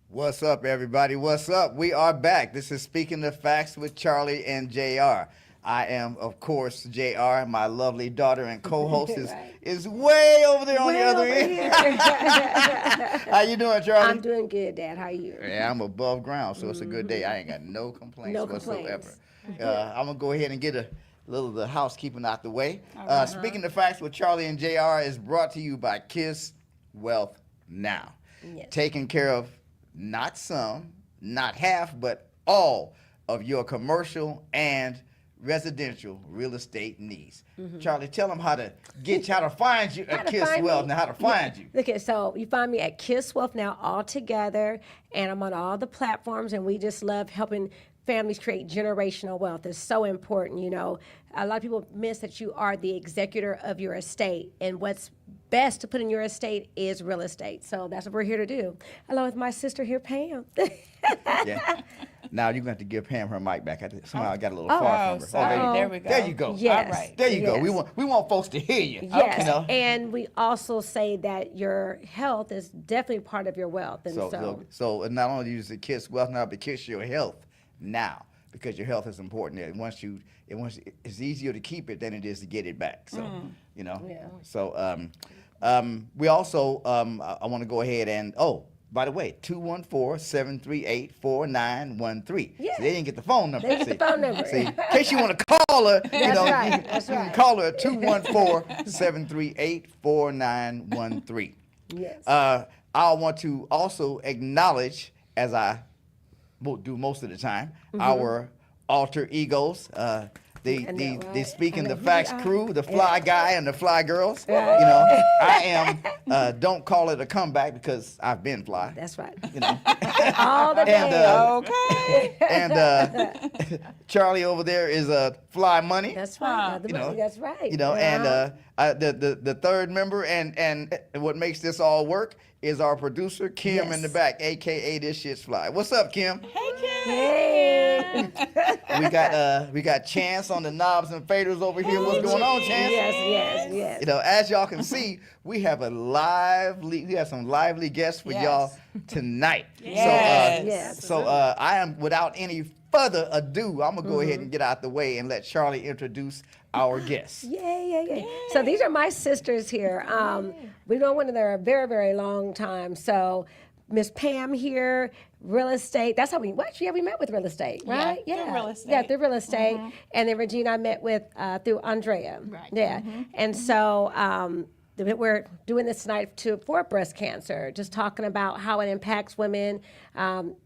What's up, everybody? What's up? We are back. This is Speaking the Facts with Charlie and JR. I am, of course, JR. My lovely daughter and co-host is way over there on the other end. How you doing, Charlie? I'm doing good, Dad. How are you? Yeah, I'm above ground, so it's a good day. I ain't got no complaints whatsoever. I'm going to go ahead and get a little of the housekeeping out the way. Speaking the Facts with Charlie and JR is brought to you by Kiss Wealth Now. Yes. Taking care of not some, not half, but all of your commercial and residential real estate needs. Charlie, tell them how to find you at Kiss Wealth Now, how to find you. Okay, so you find me at Kiss Wealth Now all together, and I'm on all the platforms, and we just love helping families create generational wealth. It's so important, you know. A lot of people miss that you are the executor of your estate, and what's best to put in your estate is real estate. So that's what we're here to do. Along with my sister here, Pam. Yeah. Now you're going to have to give Pam her mic back. Somehow I got a little far from her. There we go. There you go. Yes. All right. There you go. Yes. We want folks to hear you. Yes, You know? and we also say that your health is definitely part of your wealth. And So not only use the Kiss Wealth Now, but kiss your health now, because your health is important. And it's easier to keep it than it is to get it back. So you know. Yeah. So we also I want to go ahead and by the way, 214-738-4913. Yeah. So they didn't get the phone number. They get the phone number. See, in case you want to call her, you know, right. you can call her at 214-738-4913. Yes. I want to also acknowledge, as I do most of the time, our alter egos. The Speaking the Facts crew, the fly guy and the fly girls. You know, I am. Don't call it a comeback because I've been fly. That's right. You know. All the Okay. And Charlie over there is a fly money. That's right. You know, That's right. You know, and the third member and what makes this all work is our producer Kim in the back, aka This Shit's Fly. What's up, Kim? Hey, Kim. Hey. We got Chance on the knobs and faders over here. What's going on, Chance? Yes. You know, as y'all can see, we have some lively guests for y'all tonight. Yes. So I am, without any further ado, I'm gonna go ahead and get out the way and let Charlie introduce our guests. Yeah. So these are my sisters here. We've known one another a very, very long time. So Miss Pam here, real estate. That's how we met with real estate, right? Yeah, through real estate. Yeah, through real estate. And then Regina I met with through Andrea. Right. Yeah. And so we're doing this tonight for breast cancer, just talking about how it impacts women.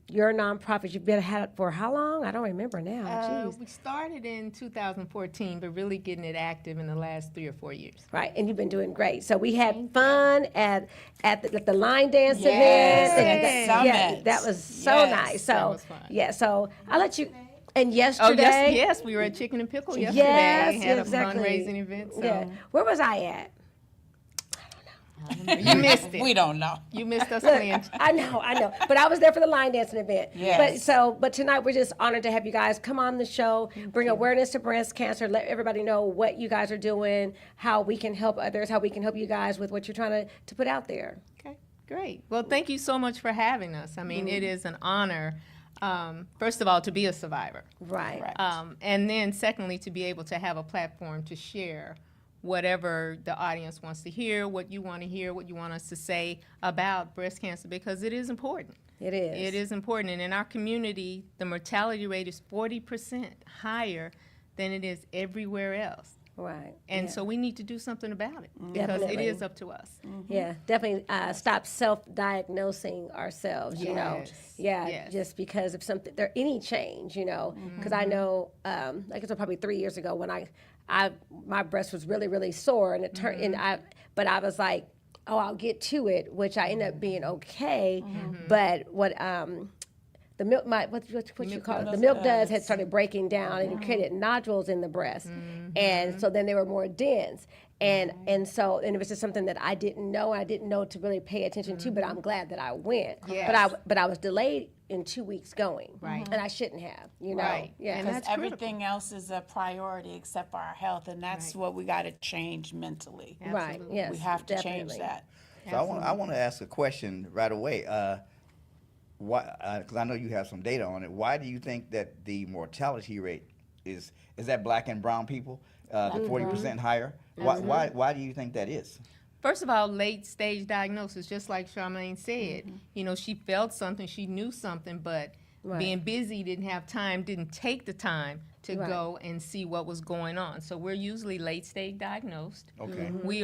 Your nonprofit, you've had it for how long? I don't remember now. Jeez. We started in 2014, but really getting it active in the last 3 or 4 years. Right, and you've been doing great. So we had fun at the line dance event. Summit. That was so nice. So that was fun. Yeah, so I'll let you. And yesterday. Yes, we were at Chicken and Pickle yesterday. Yes, had exactly. a fundraising event. So. Yeah, where was I at? You missed it. We don't know. You missed us playing. I know, but I was there for the line dancing event. Yes. But tonight we're just honored to have you guys come on the show, bring awareness to breast cancer, let everybody know what you guys are doing, how we can help others, how we can help you guys with what you're trying to put out there. Okay, great. Well, thank you so much for having us. I mean, it is an honor, first of all, to be a survivor. Right. And then secondly, to be able to have a platform to share whatever the audience wants to hear, what you want to hear, what you want us to say about breast cancer, because it is important. It is. It is important. And in our community, the mortality rate is 40% higher than it is everywhere else. Right. And so we need to do something about it because Definitely. it is up to us. Yeah, definitely stop self-diagnosing ourselves, you know. Yeah, Yes. just because of any change, you know. Because I know, like it was probably 3 years ago when my breast was really, really sore, and it turned, but I was like, oh, I'll get to it, which I ended up being okay. But what the milk, what you call it? The milk duds had started breaking down, and it created nodules in the breast, and so then they were more dense. And it was just something that I didn't know. I didn't know to really pay attention to, but I'm glad that I went. Yes. But I was delayed in 2 weeks going, Right. and I shouldn't have, you know. Right. Yeah. And Because that's critical. everything else is a priority except for our health, and that's what we got to change mentally. Right. Yes. We have to change definitely. that. So I want to ask a question right away. Why? Because I know you have some data on it. Why do you think that the mortality rate is that black and brown people, the 40% higher? Why do you think that is? First of all, late stage diagnosis, just like Charmaine said. You know, she felt something, she knew something, but being busy, didn't have time, didn't take the time to go and see what was going on. So we're usually late stage diagnosed. Okay. We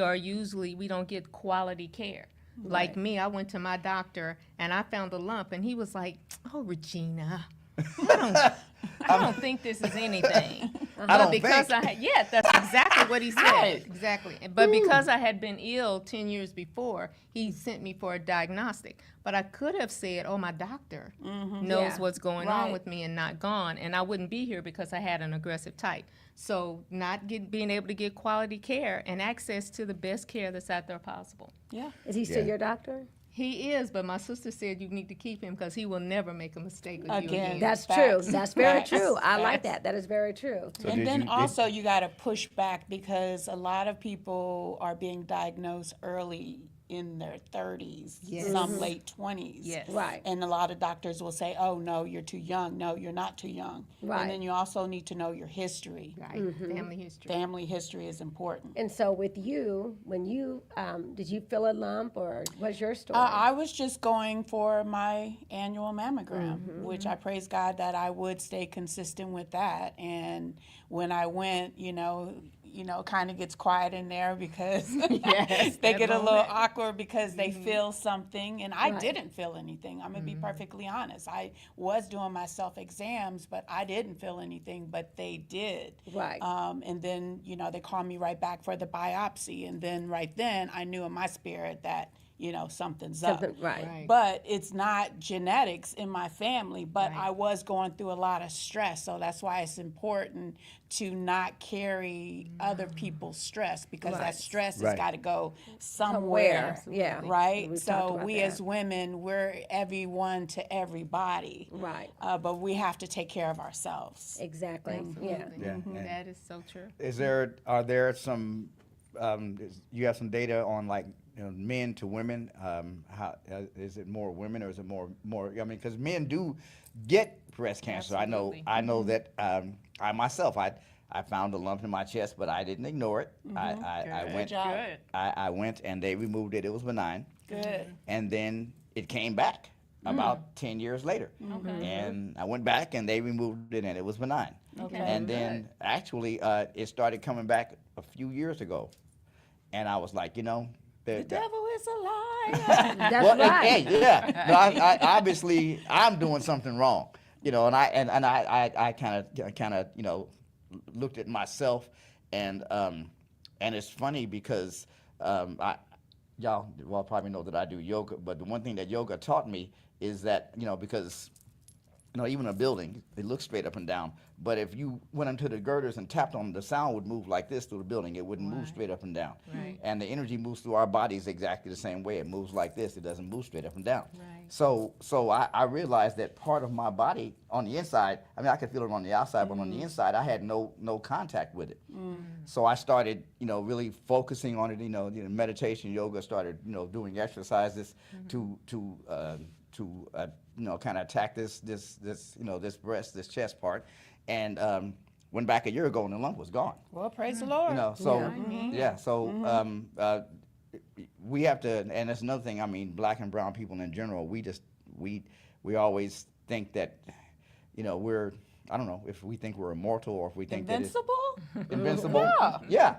don't get quality care. Like me, I went to my doctor and I found a lump and he was like, "Oh, Regina, I don't think this is anything." I don't because think. that's exactly what he said. Exactly. But because I had been ill 10 years before, he sent me for a diagnostic. But I could have said, "Oh, my doctor knows what's going on with me," and not gone, and I wouldn't be here because I had an aggressive type. So being able to get quality care and access to the best care that's out there possible. Yeah. Is he still your doctor? He is, but my sister said you need to keep him because he will never make a mistake with you Again. again. That's Facts. true. That's very Facts. true. I like Facts. that. That is very true. So And did then you- also you got to push back because a lot of people are being diagnosed early in their 30s, some late 20s. Yes. Right. And a lot of doctors will say, "Oh, no, you're too young." No, you're not too young. Right. And then you also need to know your history. Right. Family history. Family history is important. And so with you, when you, did you feel a lump or what's your story? I was just going for my annual mammogram, which I praise God that I would stay consistent with that. And when I went, kind of gets quiet in there because Yes, they that get a little moment. awkward because they feel something. And I didn't feel anything. I'm going to be perfectly honest. I was doing my self-exams, but I didn't feel anything, but they did. Right. And then, they called me right back for the biopsy. And then right then I knew in my spirit that, something's up. Right. But it's not genetics in my family, but Right. I was going through a lot of stress. So that's why it's important to not carry other people's stress because that stress has Right. got to go somewhere. Yeah. Right? We talked So about we that. as women, we're everyone to everybody. Right. But we have to take care of ourselves. Exactly. Yeah. Yeah. And That is so true. are there some, you have some data on like, men to women? How is it more women or is it more? I mean, because men do get breast cancer. Absolutely. I know that. I myself, I found a lump in my chest, but I didn't ignore it. I Good went. job. Good. I went and they removed it. It was benign, Good. and then it came back about 10 years later. And I went back and they removed it and it was benign. Okay. And then actually, it started coming back a few years ago, and I was like, The devil is a liar. That's well, right. hey, yeah. No, I obviously I'm doing something wrong, and I kind of looked at myself, and it's funny because y'all probably know that I do yoga, but the one thing that yoga taught me is that because even a building, it looks straight up and down. But if you went into the girders and tapped on them, the sound would move like this through the building. It wouldn't move straight up and down. Right. And the energy moves through our bodies exactly the same way. It moves like this. It doesn't move straight up and down. Right. So I realized that part of my body on the inside, I mean, I could feel it on the outside, but on the inside, I had no contact with it. So I started, really focusing on it. Meditation, yoga. Started, doing exercises to kind of attack this breast, this chest part, and went back a year ago and the lump was gone. Well, praise the Lord. We have to, and that's another thing. I mean, black and brown people in general, we always think that, we're, I don't know if we think we're immortal or if we think Invincible? that it's invincible. Yeah,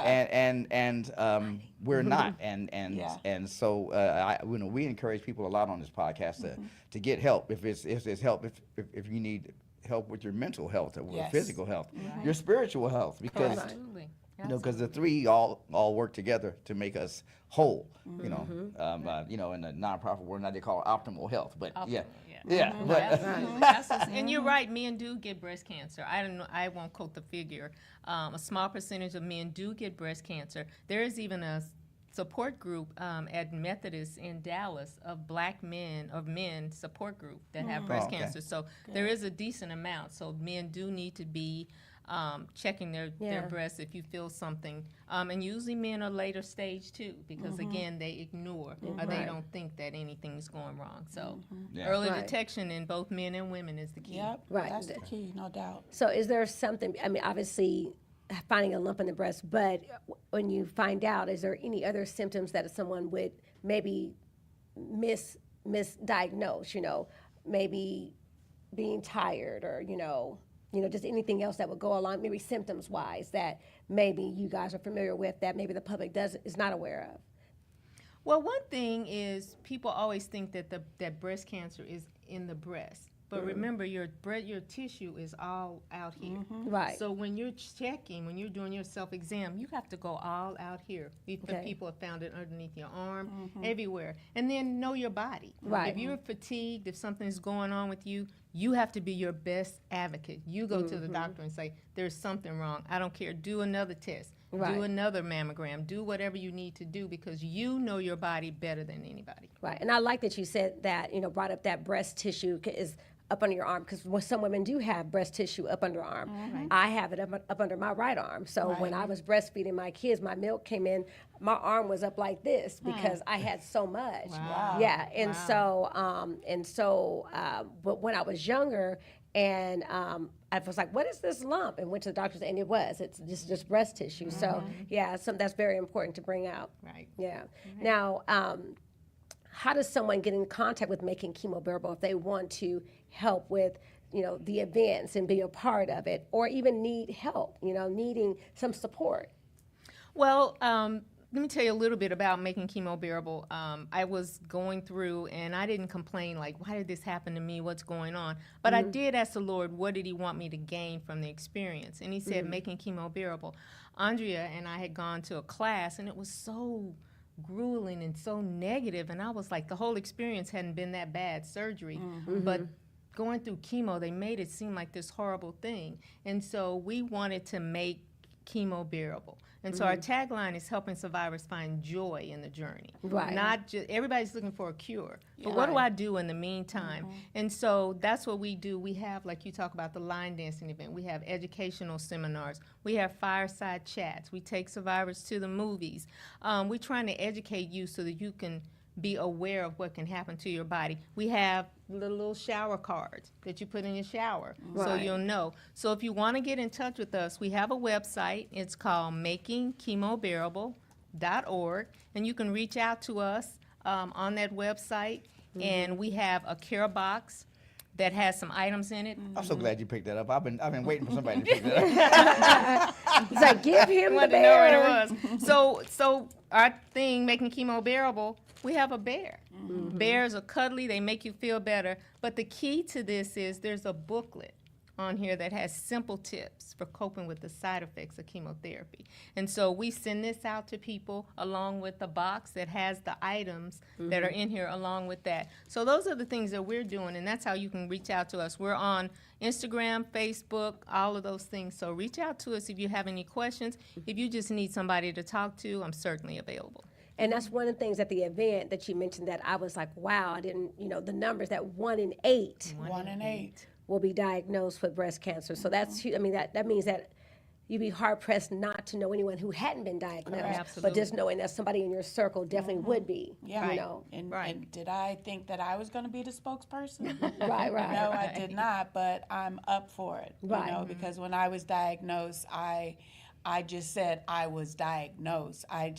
and we're not, and so we encourage people a lot on this podcast to get help if it's help if you need help with your mental health or your physical health, your spiritual health, because Absolutely. because the three all work together to make us whole. In the nonprofit world now they call it optimal health, but but Absolutely. And you're right, men do get breast cancer. I won't quote the figure. A small percentage of men do get breast cancer. There is even a support group at Methodist in Dallas of men support group that have breast Oh, okay. cancer. So there is a decent amount. So men do need to be checking their breasts if you feel something. And usually men are later stage too, because again, they ignore or they don't think that anything's going wrong. So early detection in both men and women is the key. Yep, Right. that's the key, no doubt. So is there something, I mean, obviously finding a lump in the breast, but when you find out, is there any other symptoms that someone would maybe misdiagnose, maybe being tired or, just anything else that would go along, maybe symptoms wise that maybe you guys are familiar with that maybe the public is not aware of? Well, one thing is people always think that that breast cancer is in the breast. But remember, your tissue is all out here. Right. So when you're checking, when you're doing your self-exam, you have to go all out here. People have found it underneath your arm, everywhere. And then know your body. Right. If you're fatigued, if something's going on with you, you have to be your best advocate. You go to the doctor and say, there's something wrong. I don't care. Do another test. Right. Do another mammogram. Do whatever you need to do because you know your body better than anybody. Right. And I like that you said that, brought up that breast tissue is up under your arm, because some women do have breast tissue up under arm. I have it up under my right arm. So when I was breastfeeding my kids, my milk came in, my arm was up like this because I had so much. Wow. Yeah, and so but when I was younger, and I was like, "What is this lump?" And went to the doctor, and it's just breast tissue. So that's very important to bring out. Right. Yeah. Now, how does someone get in contact with Making Chemo Bearable if they want to help with, the events and be a part of it, or even need help, needing some support? Well, let me tell you a little bit about Making Chemo Bearable. I was going through, and I didn't complain, like, why did this happen to me? What's going on? But I did ask the Lord, what did he want me to gain from the experience? And he said, Making Chemo Bearable. Andrea and I had gone to a class, and it was so grueling and so negative, and I was like, the whole experience hadn't been that bad, surgery, but going through chemo, they made it seem like this horrible thing. And so we wanted to make chemo bearable. And so our tagline is helping survivors find joy in the journey. Right. Not just, everybody's looking for a cure, but what do I do in the meantime? And so that's what we do. We have, like you talk about the line dancing event, we have educational seminars, we have fireside chats, we take survivors to the movies. We're trying to educate you so that you can be aware of what can happen to your body. We have little shower cards that you put in your shower so you'll know. So if you want to get in touch with us, we have a website. It's called makingchemobearable.org, and you can reach out to us on that website. And we have a care box that has some items in it. I'm so glad you picked that up. I've been waiting for somebody to pick that up. It's like, give him the Wanted to know what bear. it was. So our thing, Making Chemo Bearable, we have a bear. Bears are cuddly, they make you feel better. But the key to this is there's a booklet on here that has simple tips for coping with the side effects of chemotherapy. And so we send this out to people along with the box that has the items that are in here along with that. So those are the things that we're doing, and that's how you can reach out to us. We're on Instagram, Facebook, all of those things. So reach out to us if you have any questions. If you just need somebody to talk to, I'm certainly available. And that's one of the things at the event that you mentioned that I was like, wow, I didn't, the numbers that 1 in 8 1 in 8 will be diagnosed with breast cancer. So that's huge. I mean, that means that you'd be hard-pressed not to know anyone who hadn't been diagnosed, but just knowing that somebody in your circle definitely would be, And did I think that I was going to be the spokesperson? Right. No, I did not, but I'm up for it, because when I was diagnosed, I just said I was diagnosed. I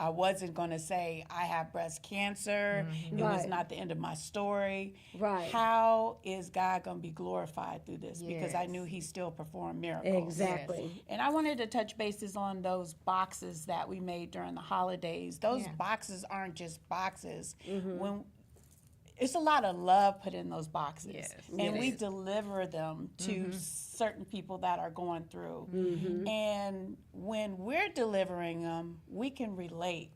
wasn't going to say I have breast cancer. It was not the end of my story. Right. How is God going to be glorified through this? Because I knew he still performed miracles. Exactly. And I wanted to touch bases on those boxes that we made during the holidays. Those boxes aren't just boxes. When it's a lot of love put in those boxes. And we deliver them to certain people that are going through. And when we're delivering them, we can relate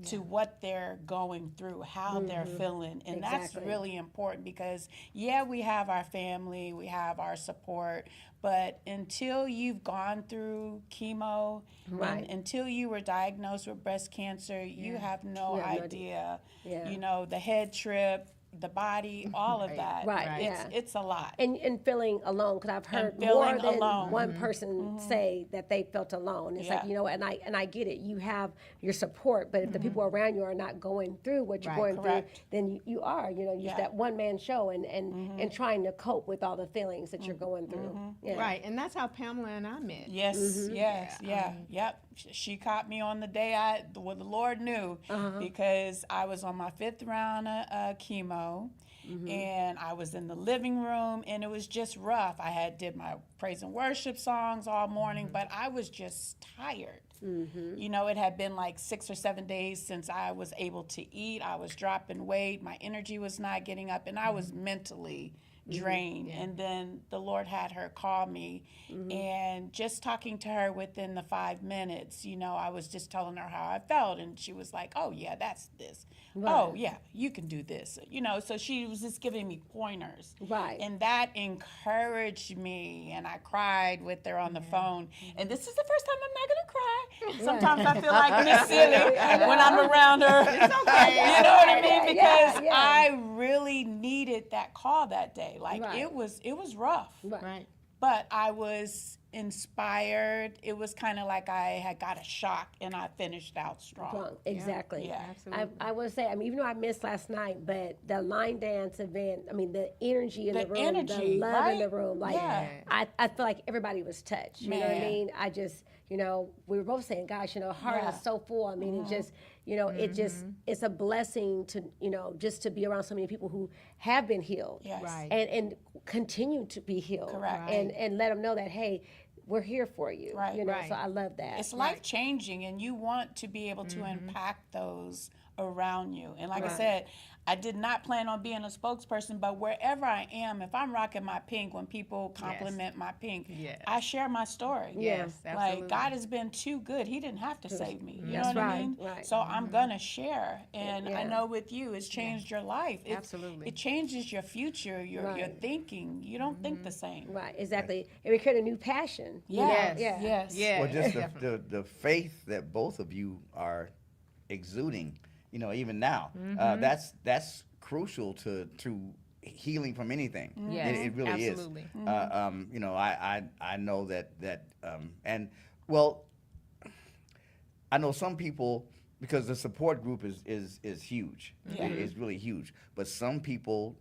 to what they're going through, how they're feeling. And that's really important because, we have our family, we have our support, but until you've gone through chemo, and until you were diagnosed with breast cancer, you have no idea. The head trip, the body, all of that. Right, It's a lot. And feeling alone, because I've heard feeling more than alone. one person say that they felt alone. It's like, Yeah. you know, and I get it. You have your support, but if the people around you are not going through what you're going Correct. through, then you are, you know, just that one man show and trying to cope with all the feelings that you're going through. Yeah. Right, and that's how Pamela and I met. Yes, yep. She caught me on the day the Lord knew, because I was on my 5th round of chemo, and I was in the living room, and it was just rough. I did my praise and worship songs all morning, but I was just tired. You know, it had been like 6 or 7 days since I was able to eat. I was dropping weight. My energy was not getting up, and I was mentally drained. And then the Lord had her call me, and just talking to her within the 5 minutes, you know, I was just telling her how I felt, and she was like, oh yeah, that's this. Oh yeah, you can do this. You know, so she was just giving me pointers. Right. And that encouraged me, and I cried with her on the phone. And this is the first time I'm not gonna cry. Sometimes I feel like Miss Silly when I'm around her. It's okay. You know what I mean? Because I really needed that call that day. Like it was rough. Right. But I was inspired. It was kind of like I had got a shock, and I finished out strong. Exactly. Yeah. Absolutely. I would say, I mean, even though I missed last night, but the line dance event, I mean, the energy in the room, the love in the room, like, I feel like everybody was touched. You know what I mean? I just, you know, we were both saying, gosh, you know, heart is so full. I mean, it just, you know, it's a blessing to, you know, just to be around so many people who have been healed. Yes. Right. And continue to be healed. Correct. And let them know that, hey, we're here for you. Right. You know, Right. so I love that. It's life changing, and you want to be able to impact those around you. And like I said, I did not plan on being a spokesperson, but wherever I am, if I'm rocking my pink, when people compliment my pink, I share my story. Yes, absolutely. Like, God has been too good. He didn't have to save me. You know That's what I right, mean? right. So I'm going to share. And I know with you, it's changed your life. Absolutely. It changes your future, your thinking. You don't think the same. Right, exactly. And we create a new passion. you know? Yes. Yeah. Yes. Yeah. Well, just the faith that both of you are exuding, you know, even now, that's crucial to healing from anything. Yes, It really absolutely. is. You know, I know that and well, I know some people, because the support group is huge. It's really huge. But some people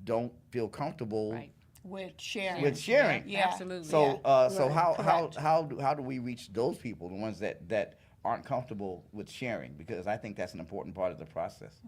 don't feel comfortable With sharing. with sharing. Yeah. Absolutely. So so Correct. how do we reach those people, the ones that aren't comfortable with sharing? Because I think that's an important part of the process.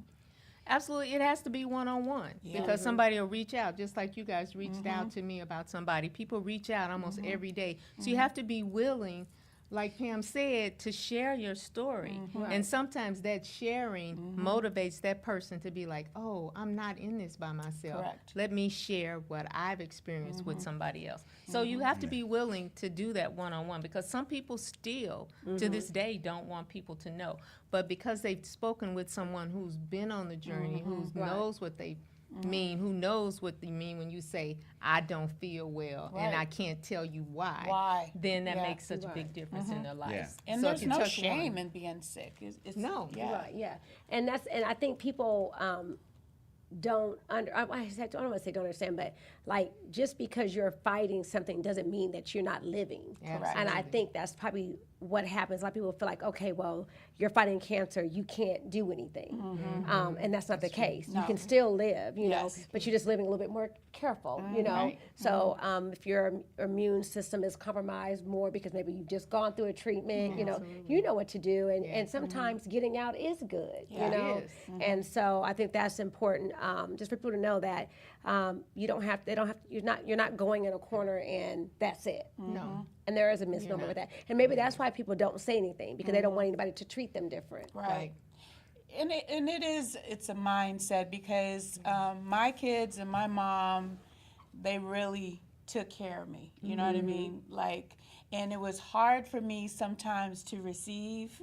Absolutely, it has to be one-on-one because somebody will reach out, just like you guys reached out to me about somebody. People reach out almost every day. So you have to be willing, like Pam said, to share your story. And sometimes that sharing motivates that person to be like, oh, I'm not in this by myself. Correct. Let me share what I've experienced with somebody else. So you have to be willing to do that one-on-one, because some people still, to this day, don't want people to know. But because they've spoken with someone who's been on the journey, who knows what they mean, who knows what they mean when you say, I don't feel well and I can't tell you why, then that makes such a big difference in their lives. And So if there's you no touch shame one- in being sick. It's No. Right, yeah. And I think people don't I don't want to say don't understand, but like, just because you're fighting something doesn't mean that you're not living. Correct. And I think that's probably what happens. A lot of people feel like, okay, well, you're fighting cancer, you can't do anything. And that's not the case. You can still live, you know, but you're just living a little bit more careful, you know. So if your immune system is compromised more because maybe you've just gone through a treatment, you know what to do. And sometimes getting out is good, you know. is. And so I think that's important, just for people to know that you're not going in a corner and that's it. No. And there is a misnomer with that. And maybe that's why people don't say anything, because they don't want anybody to treat them different. Right. And it's a mindset, because my kids and my mom, they really took care of me. You know what I mean? Like, and it was hard for me sometimes to receive,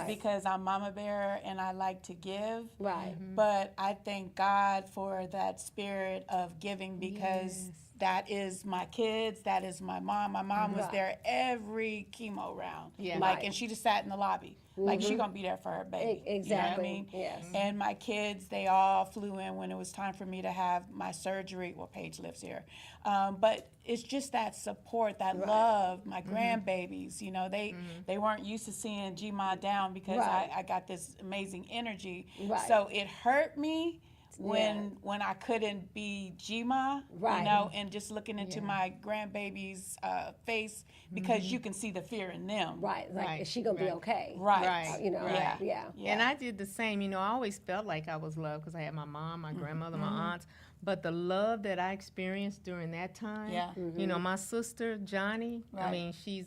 because I'm mama bear and I like to give. Right. But I thank God for that spirit of giving, because that is my kids, that is my mom. My mom was there every chemo round. Yeah. Like, and she just sat in the lobby. Like she gonna be there for her baby. Exactly. You know what I mean? Yes. And my kids, they all flew in when it was time for me to have my surgery. Well, Paige lives here, but it's just that support, that love. My grandbabies, you know, they weren't used to seeing G-Ma down because I got this amazing energy. Right. So it hurt me when I couldn't be G-Ma, you know, and just looking into my grandbaby's face because you can see the fear in them. Right. Like, is she gonna be okay? Right. You know. Yeah. Yeah. And I did the same. You know, I always felt like I was loved because I had my mom, my grandmother, my aunts. But the love that I experienced during that time, you know, my sister, Johnny, I mean, she's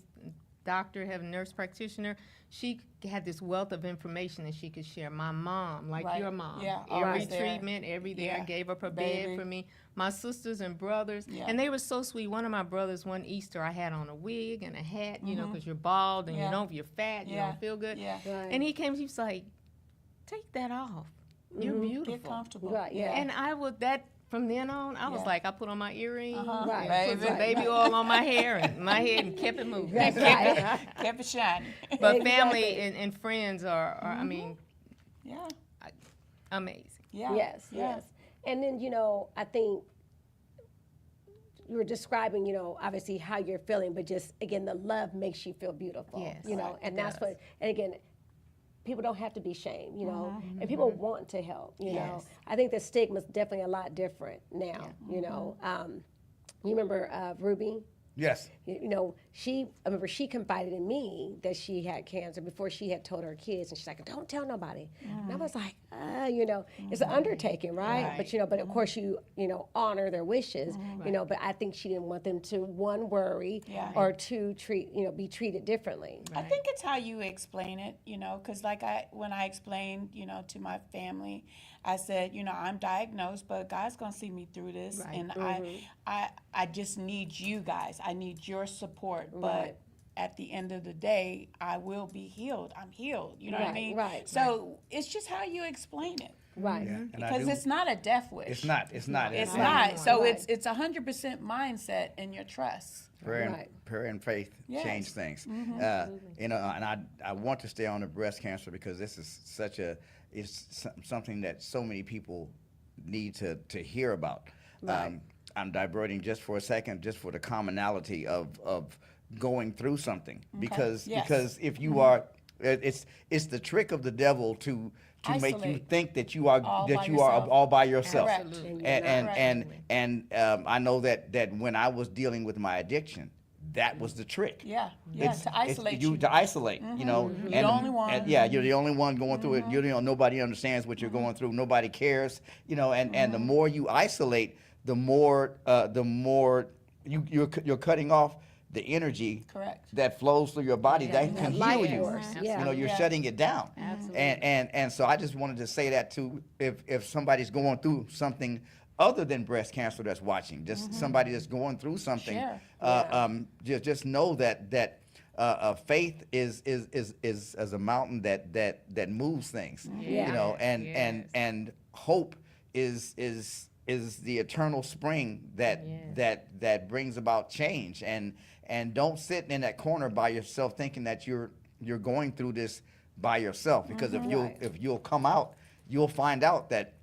doctor, have a nurse practitioner. She had this wealth of information that she could share. My mom, like your mom, every treatment, every day, I gave up her bed for me. My sisters and brothers, and they were so sweet. One of my brothers, one Easter, I had on a wig and a hat, you know, because you're bald and you know, if you're fat, you don't feel good. And he came, he was like, "Take that off. You're beautiful. Get comfortable." Right. Yeah. And I would from then on, I was like, I put on my earrings, Right. put some baby oil on my hair and my head and kept it moving. That's right. Kept it shiny. But family and friends are I mean, amazing. Yes. And then, you know, I think you were describing, you know, obviously how you're feeling, but just, again, the love makes you feel beautiful. Yes. You know, and that's what, and again, people don't have to be shamed, you know, and Mm-hmm. people want to help, you know. I think the stigma's definitely a lot different now, you know. You remember Ruby? Yes. You know, I remember she confided in me that she had cancer before she had told her kids, and she's like, "Don't tell nobody." And I was like, you know, it's an undertaking, right? But you know, but of course you know, honor their wishes, you know. But I think she didn't want them to worry or to be treated differently. I think it's how you explain it, you know, because like when I explained, you know, to my family, I said, you know, I'm diagnosed, but God's gonna see me through this, and I just need you guys. I need your support, but at the end of the day, I will be healed. I'm healed. You know what I mean? Right. So it's just how you explain it. Right. Yeah. And Because it's not a death wish. It's not. It's not. So it's 100% mindset and your trust. Prayer and faith change things. You know, and I want to stay on the breast cancer because this is something that so many people need to hear about. I'm diverting just for a second, just for the commonality of going through something, because if you are, it's the trick of the devil to make you think that you are all by yourself. Correct. And I know that when I was dealing with my addiction, that was the trick. To isolate you. To isolate, you know. You're the only one. You're the only one going through it. You know, nobody understands what you're going through. Nobody cares, you know. And the more you isolate, the more you're cutting off the energy that flows through your body that can heal you. You know, you're shutting it down. Absolutely. And so I just wanted to say that too, if somebody's going through something other than breast cancer that's watching, just somebody that's going through something, just know that faith is a mountain that moves things, you know, and hope is the eternal spring that brings about change. And don't sit in that corner by yourself thinking that you're going through this by yourself, because if you'll come out, you'll find out that,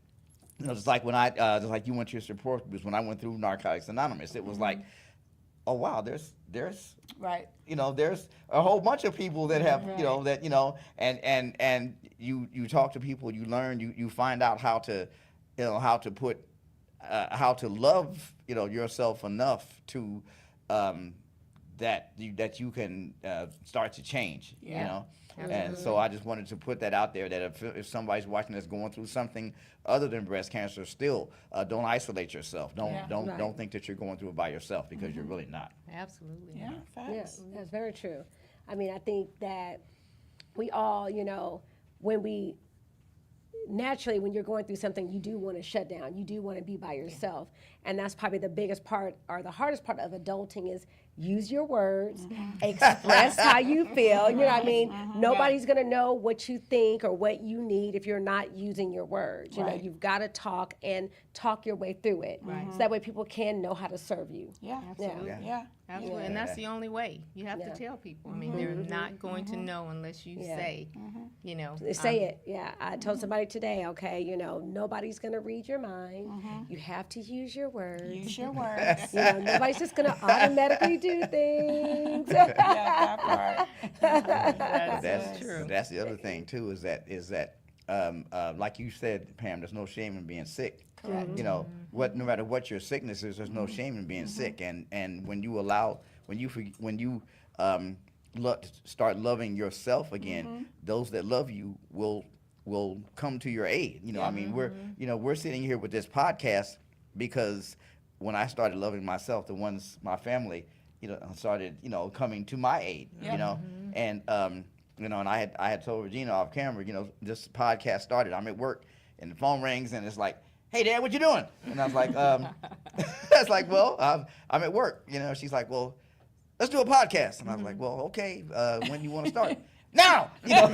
you know, just like when just like you went to your support groups, when I went through Narcotics Anonymous, it was like, oh wow, there's you know, there's a whole bunch of people that have you know, that, you know, and you talk to people, you learn, you find out how to, you know, how to love, you know, yourself enough to that you can start to change, you know. And so I just wanted to put that out there, that if somebody's watching that's going through something other than breast cancer, still don't isolate yourself. Don't think that you're going through it by yourself, because you're really not. Absolutely. Yeah, facts. Yes, that's very true. I mean, I think that we all, you know, naturally, when you're going through something, you do want to shut down. You do want to be by yourself. And that's probably the biggest part, or the hardest part of adulting, is use your words, express how you feel. You know what I mean? Nobody's gonna know what you think or what you need if you're not using your words. You know, you've got to talk and talk your way through it, so that way people can know how to serve you. Yeah, Absolutely. yeah. Absolutely, and that's the only way. You have to tell people. I mean, they're not going to know unless you say, you know. Say it, yeah. I told somebody today, okay, you know, nobody's gonna read your mind. You have to use your words. Use your words. You know, nobody's just gonna automatically do things. Yeah, that part. That's true. That's the other thing too. Is that like you said, Pam? There's no shame in being sick. Correct. You know, no matter what your sickness is, there's no shame in being sick. And when you start loving yourself again, those that love you will come to your aid. You know, I mean, we're sitting here with this podcast because when I started loving myself, my family, you know, started, you know, coming to my aid. You know, and you know, and I had told Regina off camera, you know, this podcast started. I'm at work, and the phone rings, and it's like, "Hey, Dad, what you doing?" And I was like, I was like, "Well, I'm at work." You know, she's like, "Well, let's do a podcast." And I was like, "Well, okay. When do you want to start?" Now, you know.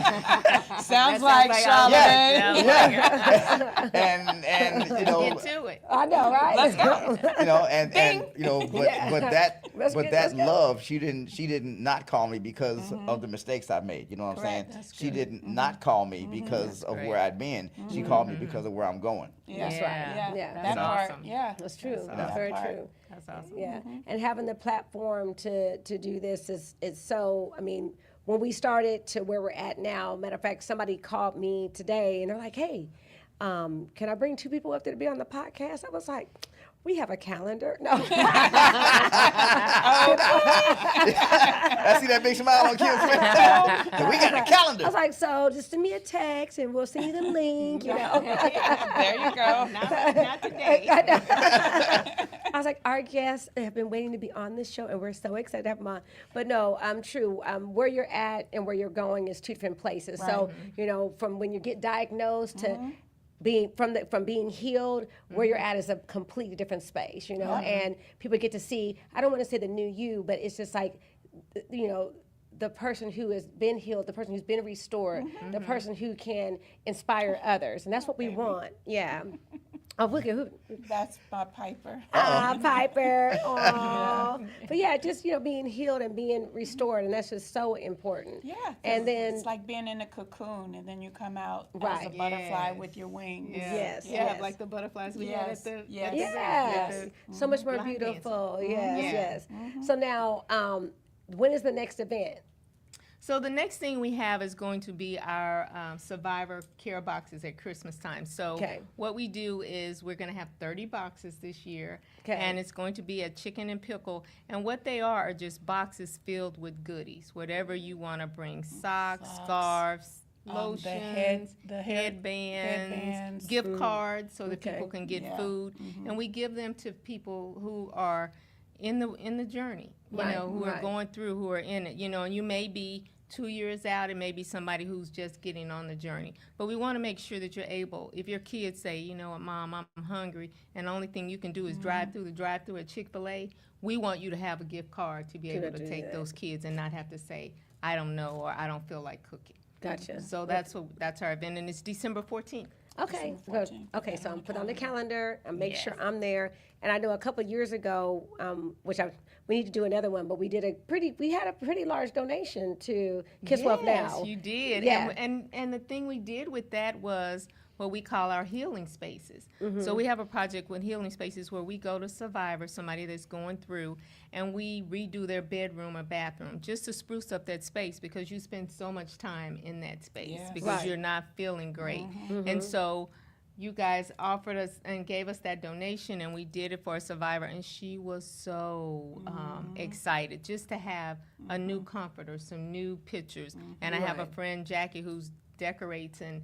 Sounds like Charlamagne. Yeah. and you know, Get to it. I know, right? Let's go. you know, and you know, but Let's that go. love, she didn't not call me because of the mistakes I made. You know what I'm saying? That's She good. didn't not call me because of great. where I'd been. She called me because of where I'm going. That's Yeah. right. Yeah. That That's part. awesome. Yeah. That's true. That's That's very awesome. true. That's awesome. Yeah, and having the platform to do this is so. I mean, when we started to where we're at now, matter of fact, somebody called me today and they're like, "Hey, can I bring 2 people up there to be on the podcast?" I was like, "We have a calendar." No. I see that big smile on Kim's face. We got a calendar. I was like, "So just send me a text and we'll send you the link." You know. There you go. Not today. I was like, our guests have been waiting to be on this show, and we're so excited to have them on. But no, true. Where you're at and where you're going is 2 different places. So, you know, from when you get diagnosed to being from being healed, where you're at is a completely different space. You know, and people get to see. I don't want to say the new you, but it's just like, you know, the person who has been healed, the person who's been restored, the person who can inspire others, and that's what we want. Yeah. Oh, look at who. That's my Piper. Piper. Aw. But yeah, just, you know, being healed and being restored, and that's just so important. Yeah. And then, it's like being in a cocoon, and then you come out as Right. a butterfly Yes. with your wings. Yes, Yeah, yes. like the butterflies we Yes, had at the yes. yes, so much more line dancing. beautiful. Yes, Yeah. yes. So now, when is the next event? So the next thing we have is going to be our survivor care boxes at Christmas time. So Okay. what we do is we're going to have 30 boxes this year, Okay. and it's going to be a chicken and pickle. And what they are just boxes filled with goodies, whatever you want to bring: socks, scarves, lotions, the headbands, headbands, gift cards, so that Okay. people can get Yeah. food, and we give them to people who are in the journey, you Right, know, who are right. going through, who are in it, you know, and you may be 2 years out, and maybe somebody who's just getting on the journey. But we want to make sure that you're able, if your kids say, you know what, Mom, I'm hungry, and the only thing you can do is drive through at Chick-fil-A, we want you to have a gift card to be able to do take that. those kids and not have to say, I don't know, or I don't feel like cooking. Gotcha. So that's our event, and it's December 14th. Okay, December good. 14th. Okay, so I'm put on the calendar and make sure Yes. I'm there. And I know a couple of years ago, we need to do another one, but we had a pretty large donation to Kiss Wealth Now. Yes, you did. Yeah. And the thing we did with that was what we call our healing spaces. So we have a project with healing spaces where we go to survivors, somebody that's going through, and we redo their bedroom or bathroom just to spruce up that space, because you spend so much time in that space Yes. because Right. you're not feeling great. And so you guys offered us and gave us that donation, and we did it for a survivor, and she was so excited just to have a new comforter, some new pictures. And I have a Right. friend, Jackie, who's decorates and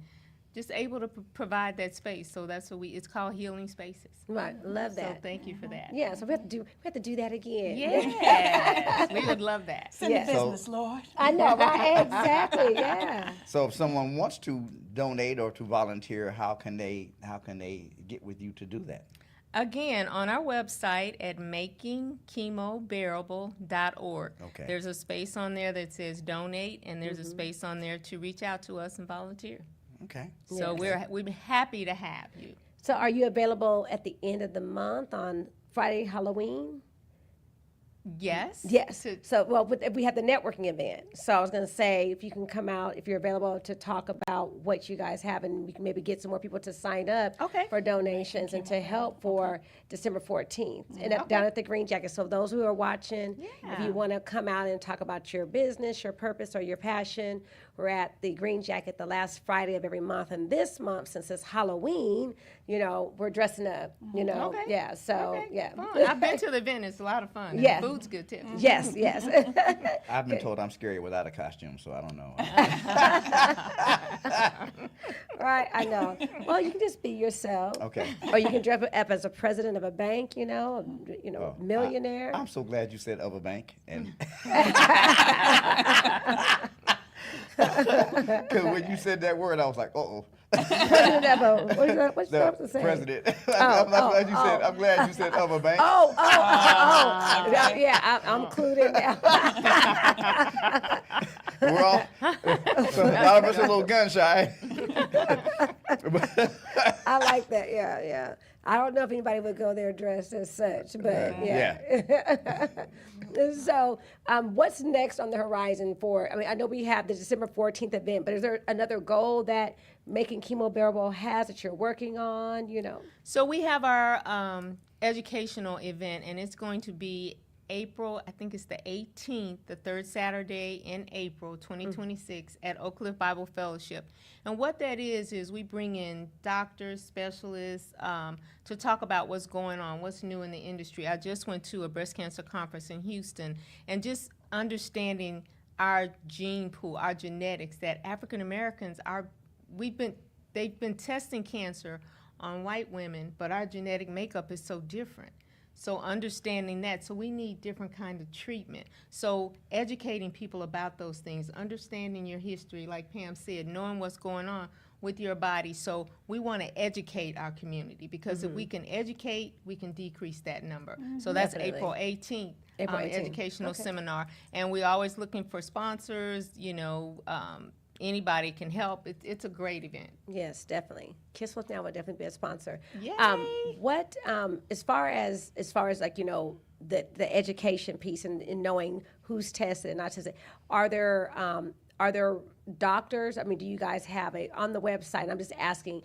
just able to provide that space. So that's what it's called Healing Spaces. Right, love So that. thank you for that. Yeah, so we have to do that again. Yes, we would love that. It's in Yes. the So- business, Lord. I know, right? Exactly. Yeah. So if someone wants to donate or to volunteer, how can they get with you to do that? Again, on our website at makingchemobearable.org. Okay. There's a space on there that says donate, and there's a space on there to reach out to us and volunteer. Okay. So we'd be happy to have you. So are you available at the end of the month on Friday, Halloween? Yes. Yes. To- So, well, we have the networking event. So I was going to say, if you can come out, if you're available to talk about what you guys have, and we can maybe get some more people to sign up Okay. for donations and to help for December 14th and down at the Green Jacket. So those who are watching, if Yeah. you want to come out and talk about your business, your purpose, or your passion, we're at the Green Jacket the last Friday of every month. And this month, since it's Halloween, we're dressing up, Okay. Yeah. So, Okay, yeah. fun. I've been to the event. It's a lot of fun. And Yeah. the food's good too. Yes, yes. I've been told I'm scary without a costume, so I don't know. Right, I know. Well, you can just be yourself. Okay. Or you can dress up as a president of a bank, Oh, millionaire. I'm so glad you said of a bank, and because when you said that word, I was like, uh-oh. President of a, what's The supposed to say? president. I'm glad you said of a bank. Oh. Yeah, I'm clued in now. We're all, so a lot of us are a little gun shy. I like that, yeah. I don't know if anybody would go there dressed as such, but yeah. So, what's next on the horizon I know we have the December 14th event, but is there another goal that Making Chemo Bearable has that you're working on, So we have our educational event, and it's going to be April, I think it's the 18th, the third Saturday in April 2026 at Oak Cliff Bible Fellowship. And what that is we bring in doctors, specialists to talk about what's going on, what's new in the industry. I just went to a breast cancer conference in Houston, and just understanding our gene pool, our genetics, that African Americans they've been testing cancer on white women, but our genetic makeup is so different. So understanding that, so we need different kind of treatment. So educating people about those things, understanding your history, like Pam said, knowing what's going on with your body. So we want to educate our community, because if we can educate, we can decrease that number. So that's Definitely. April 18th, April 18th. educational seminar. And we're always looking for sponsors, anybody can help. It's a great event. Yes, definitely. Kiss With Now would definitely be a sponsor. Yay! What as far as like the education piece and knowing who's tested and not tested, are there doctors? I mean, do you guys have on the website? I'm just asking.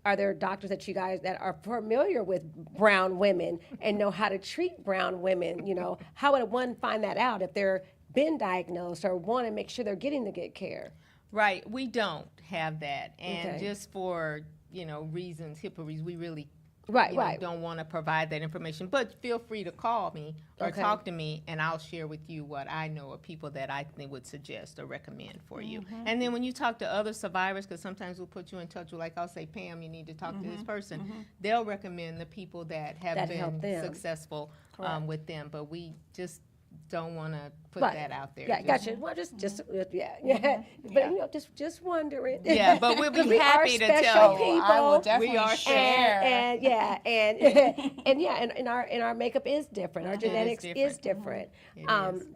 Are there doctors that you guys that are familiar with brown women and know how to treat brown women? How would one find that out if they're been diagnosed or want to make sure they're getting the good care? Right, we don't have that, and Okay. just for reasons, HIPAA reasons, we really Right. don't want to provide that information. But feel free to call me or Okay. talk to me, and I'll share with you what I know of people that I think would suggest or recommend for you. And then when you talk to other survivors, because sometimes we'll put you in touch with, like I'll say, Pam, you need to talk to this person. They'll recommend the people that have That help been them. successful with them. But we just don't want to put Right. that out there. Yeah, Just- gotcha. Well, just yeah. But just wondering. Yeah, but we'll 'Cause be we are happy to special tell you. people. I will definitely are share. And our makeup is different. Our genetics is different. It is.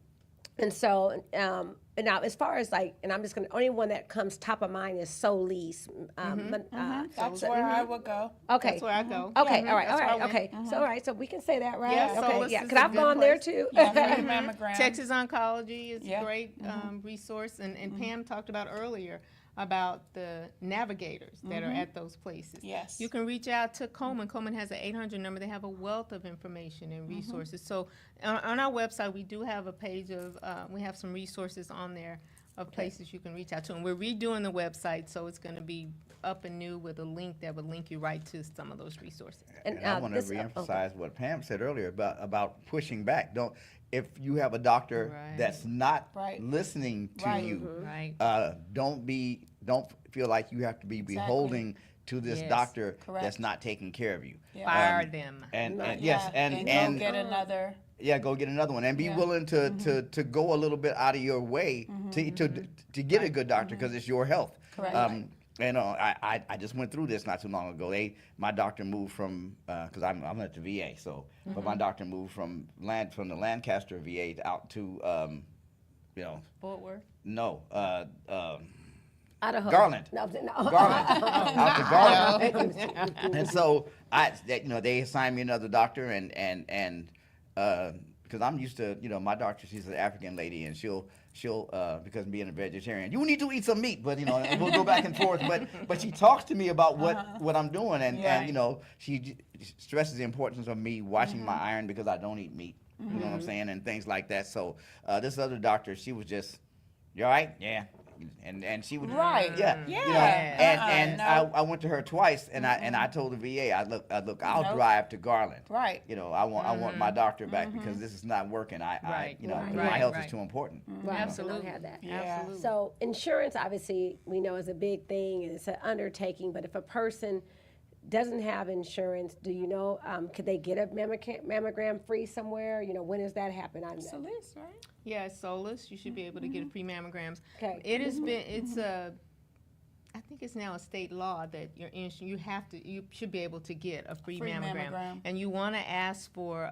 And so and now as far as and I'm just gonna only one that comes top of mind is Solis. That's where I would go. Okay. That's where I go. Okay, Yeah, all right, that's where I went. okay. So all right, so we can say that, right? Yeah, okay, Solis yeah, is because a I've good gone there place. too. Yeah, for the mammogram. Texas Oncology is Yeah. a great resource, and Pam talked about earlier about the navigators that are at those places. Yes. You can reach out to Komen. Komen has an 800 number. They have a wealth of information and resources. So on our website, we do have a page of, we have some resources on there of places you can reach out to. And we're redoing the website, so it's going to be up and new with a link that would link you right to some of those resources. And, And I want to this- reemphasize what Pam said earlier about pushing back. If you have a doctor Right. that's not Right. listening to Right. you, Right. don't feel like you have to be beholden to this Yes. doctor Correct. that's not taking care of you. Yeah. Fire them. And Yeah, yes, and go get another. yeah, go get another one and be Yeah. willing to go a little bit out of your way to get a good doctor because it's your health. Correct. And I just went through this not too long ago. My doctor moved from because I'm at the VA, so but my doctor moved from the Lancaster VA out to Fort Worth. no Idaho. Garland. No, Garland, out to Garland. And so they assigned me another doctor, and because I'm used to my doctor, she's an African lady, and she'll because being a vegetarian, you need to eat some meat, but and we'll go back and forth. But she talks to me about what I'm doing, and she stresses the importance of me watching my iron because I don't eat meat. You know what I'm saying, and things like that. So this other doctor, she was just, you all right? Yeah. And she would I went to her twice, and I told the VA, I'll drive to Garland. Right. I want my doctor back because this is not working. My health is too important. Right. Absolutely. Have that. Yeah. Absolutely. So insurance, obviously, we know is a big thing and it's an undertaking. But if a person doesn't have insurance, do you know? Could they get a mammogram free somewhere? When does that happen? Solis, right? Yeah, it's Solus. You should be able to get free mammograms. Okay. It has been. I think it's now a state law that you should be able to get a free mammogram, and you want to ask for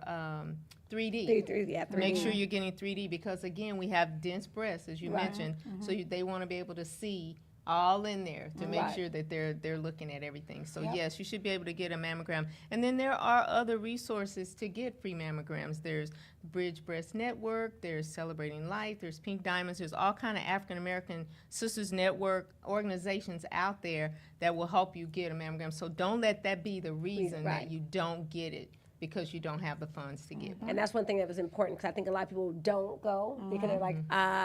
3D. 3D. Make sure you're getting 3D because again, we have dense breasts, as you mentioned, so they want to be able to see all in there to make sure that they're looking at everything. So yes, you should be able to get a mammogram. And then there are other resources to get free mammograms. There's Bridge Breast Network, there's Celebrating Life, there's Pink Diamonds, there's all kind of African American Sisters Network organizations out there that will help you get a mammogram. So don't let that be the reason that you don't get it, because you don't have the funds to get one. And that's one thing that was important because I think a lot of people don't go because they're like,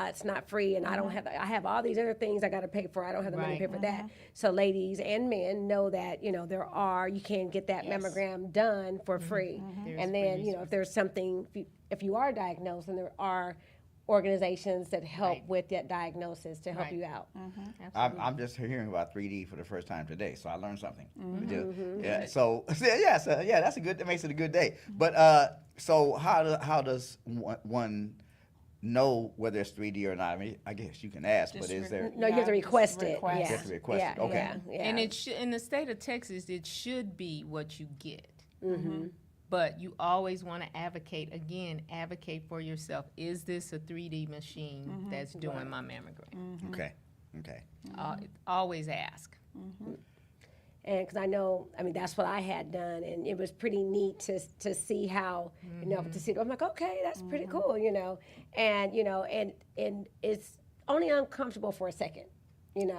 it's not free, and I have all these other things I got to pay for. I don't have the money to pay for that. So ladies and men know that you can get that mammogram done for free. And then if there's something, if you are diagnosed, then there are organizations that help with that diagnosis to help you out. I'm just hearing about 3D for the first time today, so I learned something. Yeah, so that's that makes it a good day. But so how does one know whether it's 3D or not? I mean, I guess you can ask, but is there? No, you have to request it. You have to request it. Okay. And in the state of Texas, it should be what you get. But you always want to advocate for yourself. Is this a 3D machine that's doing my mammogram? Okay. Always ask. And because that's what I had done, and it was pretty neat to see how, to see. I'm like, okay, that's pretty cool, and it's only uncomfortable for a second. It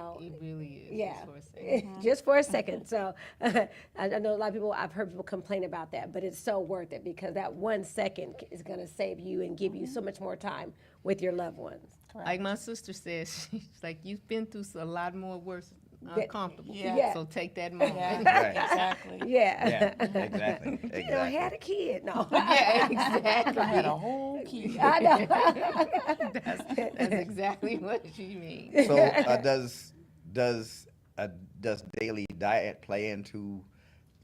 really is. Yeah, just for a second. just for a second. So I know a lot of people, I've heard people complain about that, but it's so worth it because that 1 second is going to save you and give you so much more time with your loved ones. Correct. Like my sister says, she's like, you've been through a lot more worse, uncomfortable. Yeah. So take that moment. Exactly. Yeah. Exactly. I had a kid. No. Yeah, exactly. I had a whole kid. I know. That's exactly what she means. So does daily diet play into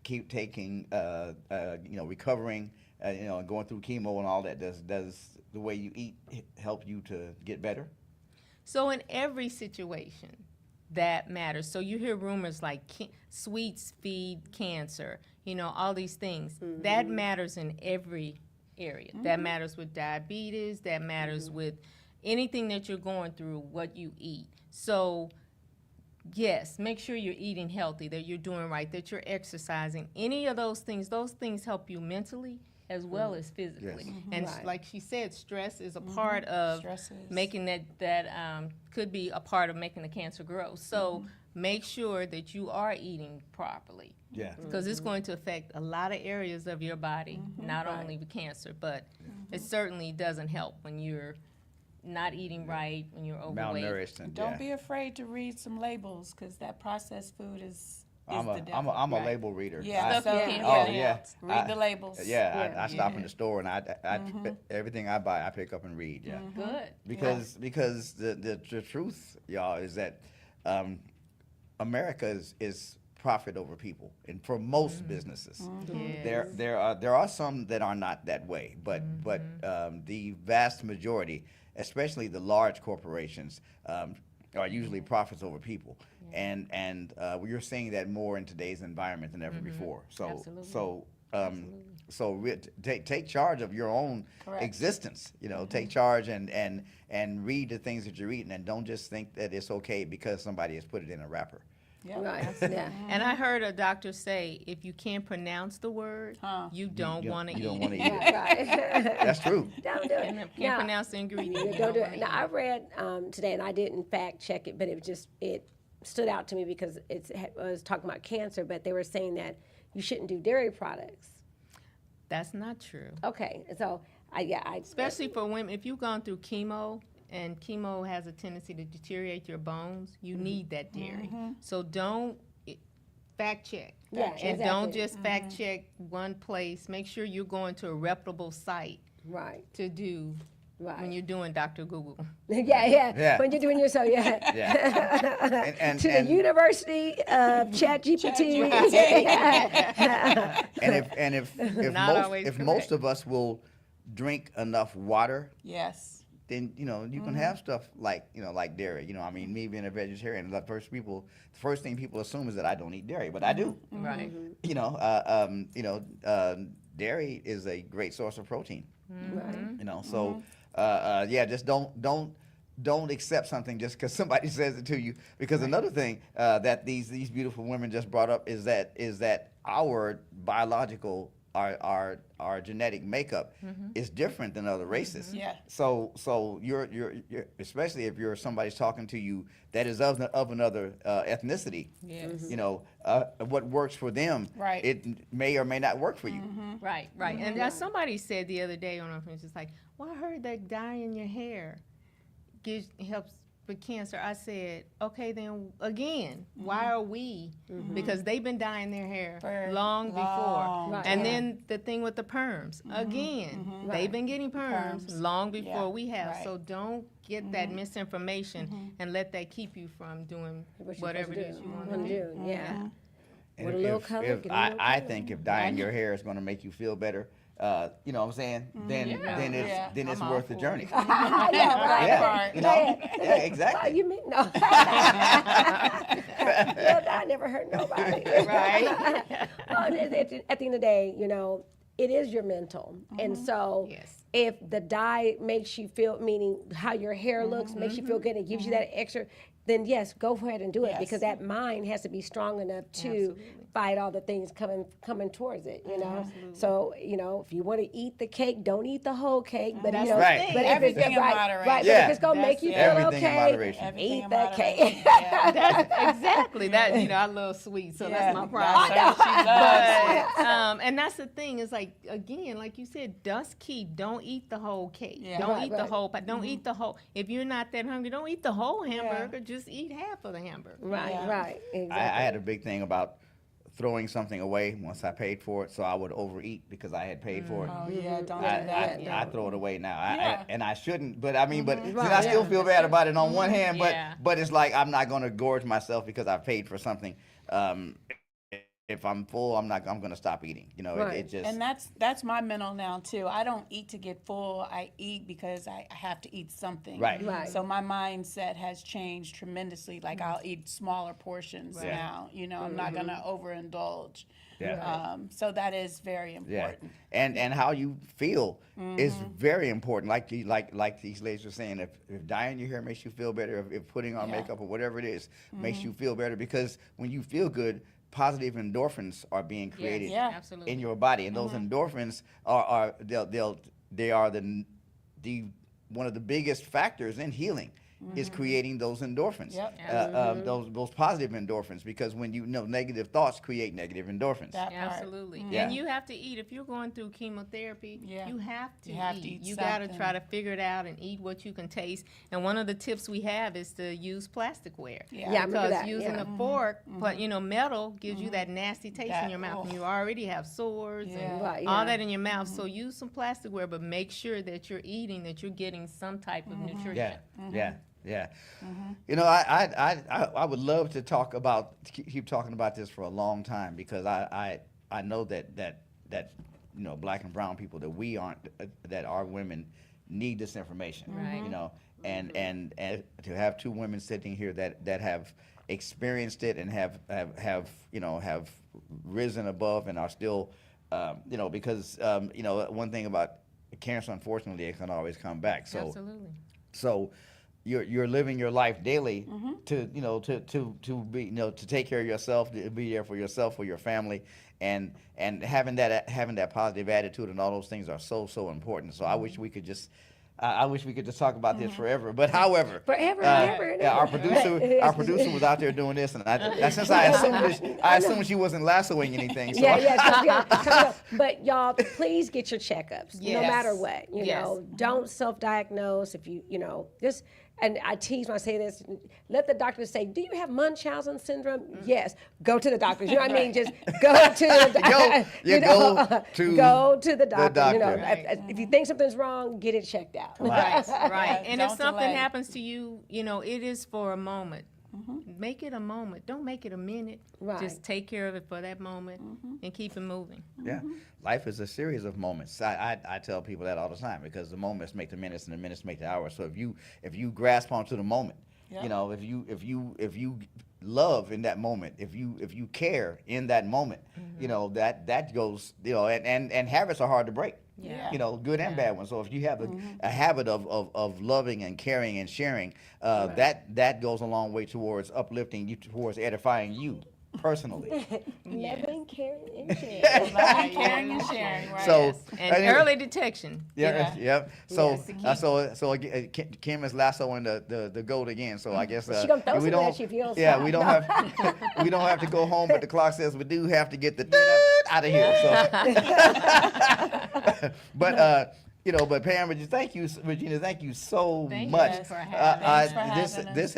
keep taking recovering going through chemo and all that? Does the way you eat help you to get better? So in every situation, that matters. So you hear rumors like sweets feed cancer, all these things. That matters in every area. That matters with diabetes. That matters with anything that you're going through, what you eat. So yes, make sure you're eating healthy, that you're doing right, that you're exercising. Any of those things help you mentally as well as physically. Yes. And like she said, stress is a part of making that could be a part of making the cancer grow. So make sure that you are eating properly. Yeah. Because it's going to affect a lot of areas of your body, not only the cancer, but it certainly doesn't help when you're not eating right, when you're overweight. Malnourished. And, Don't be afraid to read some labels because that processed food is the devil. I'm a label reader. Yeah, Stuff you can't pronounce. yeah. Read the labels. I stop in the store and I everything I buy I pick up and read. Yeah. Good. Because the truth, y'all, is that America is profit over people, and for most businesses, Yes. there are some that are not that way, but the vast majority, especially the large corporations, are usually profits over people, and you're seeing that more in today's environment than ever before. So Absolutely. take charge of your own Correct. existence. You know, take charge and read the things that you're eating, and don't just think that it's okay because somebody has put it in a wrapper. Yep. Right. Yeah. And I heard a doctor say, if you can't pronounce the word, you don't want to eat You don't it. want to eat it. Right. That's true. Don't do it. And if you Now, can't pronounce the ingredient, you don't do wanna it. eat Now, I read today, and I didn't fact check it, but it stood out to me because it was talking about cancer, but they were saying that you shouldn't do dairy products. That's not true. Okay, so Especially for women, if you've gone through chemo, and chemo has a tendency to deteriorate your bones, you need that dairy. So don't fact check. Yeah, And don't exactly. just fact check one place. Make sure you're going to a reputable site right, to do when right. you're doing Dr. Google. Yeah. When you're doing your Yeah. And to the University of ChatGPT. and if Not always most correct. of us will drink enough water, Yes. then you can have stuff like like dairy. I mean, me being a vegetarian, the first thing people assume is that I don't eat dairy, but I do. Right. Dairy is a great source of protein. Right. So just don't accept something just because somebody says it to you. Because another thing that these beautiful women just brought up is that our biological our genetic makeup is different than other races. Yeah. So you're especially if you're somebody's talking to you that is of another ethnicity. Yes. What works for them, Right. it may or may not work for you. Right, right. And as somebody said the other day on our friends, it's like, well, I heard that dyeing your hair helps with cancer. I said, okay, then again, why are we? Because they've been dyeing their hair For long before. Right. And Yeah. then the thing with the perms, again, they've been getting perms long before Yeah. we have. Right. So don't get that misinformation and let that keep you from doing What you're whatever it supposed is to you do. want Wanna to do. do. Yeah. And With a little color, if get a little I color. think if dyeing your hair is going to make you feel better, you know what I'm saying? Then Yeah. it's I'm all worth the for it. journey. I know, right? Yeah, yeah, Oh, exactly. you mean no? I never hurt nobody. Right. Well, at the end of the day, it is your mental, and so Yes. if the dye makes you feel, meaning how your hair looks, makes you feel good, and gives you that extra, then yes, go ahead and do it Yes. because that mind has to be strong enough to fight all the things coming towards it. So if you want to eat the cake, don't eat the whole cake, but That's you know, the thing. but if it's Everything in right, moderation. right, Yeah. but if it's gonna make That's you it. feel Everything in okay, moderation. Everything eat in that moderation. cake. Yeah. That's exactly that. I love sweet, so that's my problem. Yeah, so she loves But, and that's the thing is like again, like you said, dust key. Don't eat the whole cake. Yeah. Don't Right, eat the right. whole. But don't eat the whole. If you're not that hungry, don't eat the whole hamburger. Just eat half of the hamburger. Right, Yeah. right, exactly. I had a big thing about throwing something away once I paid for it, so I would overeat because I had paid for it. Oh yeah, don't do I, that. I throw it away now, Yeah. and I shouldn't. But I mean, but then Right, I still yeah. feel bad about it on one hand. Yeah. But it's like I'm not going to gorge myself because I paid for something. If I'm full, I'm going to stop eating. Right. It just And that's my mental now too. I don't eat to get full. I eat because I have to eat something. Right. Right. So my mindset has changed tremendously. Like I'll eat smaller portions Right. now. I'm not gonna overindulge. Yeah. So that is very Yeah, important. and how you feel is very important. Like these ladies were saying, if dyeing your hair makes you feel better, if putting on Yeah. makeup or whatever it is makes you feel better, because when you feel good, positive endorphins are being created Yeah. Absolutely. in your body, and those endorphins are they are the one of the biggest factors in healing. Is creating those endorphins, Yep. those positive endorphins, because when negative thoughts create negative endorphins. That part. Absolutely. Yeah. And you have to eat. If you're going through chemotherapy, Yeah. you have to You have eat. to eat You got to something. try to figure it out and eat what you can taste. And one of the tips we have is to use plasticware. Yeah. Yeah, I remember Because that, using yeah. a fork, but metal gives you that nasty taste in That- your mouth, and oh. you already have sores Yeah. and Right, all yeah. that in your mouth. So use some plasticware, but make sure that you're eating, that you're getting some type of nutrition. Yeah, yeah. I would love to keep talking about this for a long time, because I know that Black and brown people, that we aren't, that our women need this information. Right. You know, and to have two women sitting here that have experienced it and have risen above and are still, because one thing about cancer, unfortunately, it can always come back. So Absolutely. so you're living your life daily to be to take care of yourself, to be there for yourself, for your family, and having that positive attitude and all those things are so important. So I wish we could just talk about this forever. But however, Forever. our producer was out there doing this, and I assumed she wasn't lassoing anything. So Yeah. But y'all, please get your checkups, no Yes. matter what. You Yes. know, don't self-diagnose. If you just. And I tease when I say this, let the doctor say, do you have Munchausen syndrome? Yes. Go to the doctor. You know what I mean? Just go to the doctor. Go to the doctor. You know, Right. if you think something's wrong, get it checked out. Right, right. And if Don't something delay. happens to you, it is for a moment. Make it a moment. Don't make it a minute. Right. Just take care of it for that moment and keep it moving. Yeah, life is a series of moments. I tell people that all the time because the moments make the minutes and the minutes make the hours. So if you grasp onto the moment, Yeah. if you love in that moment, if you care in that moment, that goes, and habits are hard to break. Yeah. Good and bad ones. So if you have a habit of loving and caring and sharing, that goes a long way towards uplifting you, towards edifying you personally. Loving, caring, and sharing. Loving, caring, and sharing, right? So And early detection. yeah. So Yes. so Kim is lassoing the goat again. So I guess She gonna throw we some don't. at you if you don't Yeah, stop. we don't have we don't have to go home, but the clock says we do have to get the out of here. So, but Pam, Regina, thank you so Thank you much. for having us. This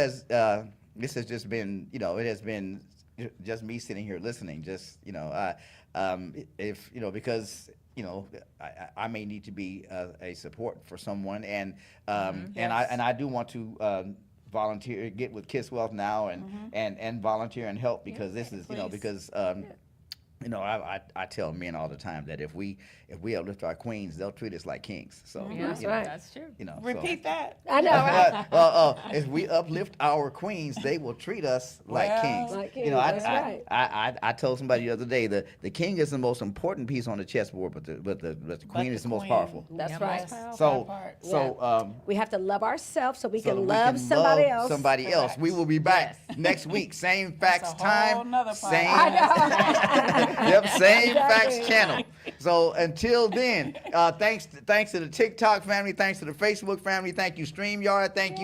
has just been it has been just me sitting here listening. Just because I may need to be a support for someone, and I do want to volunteer, get with Kiss Wealth now, and volunteer and help because this is please. because. I tell men all the time that if we uplift our queens, they'll treat us like kings. So Yeah, That's right. That's true. Repeat that. I know, right? if we uplift our queens, they will treat us like Well, kings. Like kings, that's right. I told somebody the other day that the king is the most important piece on the chessboard, but the queen is the most powerful. That's Yep. right. Yes. So That part. We have to love ourselves so we so can we love somebody else. Somebody else. We will be back next week. Same facts That's a whole time. nother Same. podcast. Yep, same Exactly. facts channel. So until then, thanks to the TikTok family, thanks to the Facebook family, thank you StreamYard, thank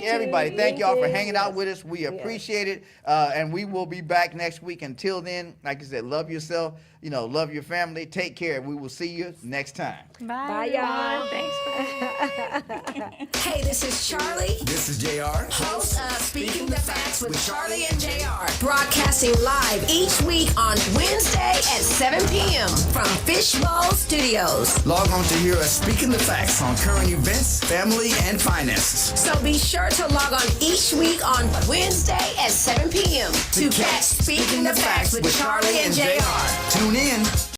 everybody, thank y'all for hanging out with us. We appreciate it, and we will be back next week. Until then, like I said, love yourself, love your family, take care. We will see you next time. Bye, y'all. Thanks for Hey, this is Charlie, This is JR. host of Speaking the Facts with Charlie and JR. Broadcasting live each week on Wednesday at 7 p.m. from Fishbowl Studios. Log on to hear us speaking the facts on current events, family, and finances. So be sure to log on each week on Wednesday at 7 p.m. to catch Speaking the Facts with Charlie and JR. Tune in.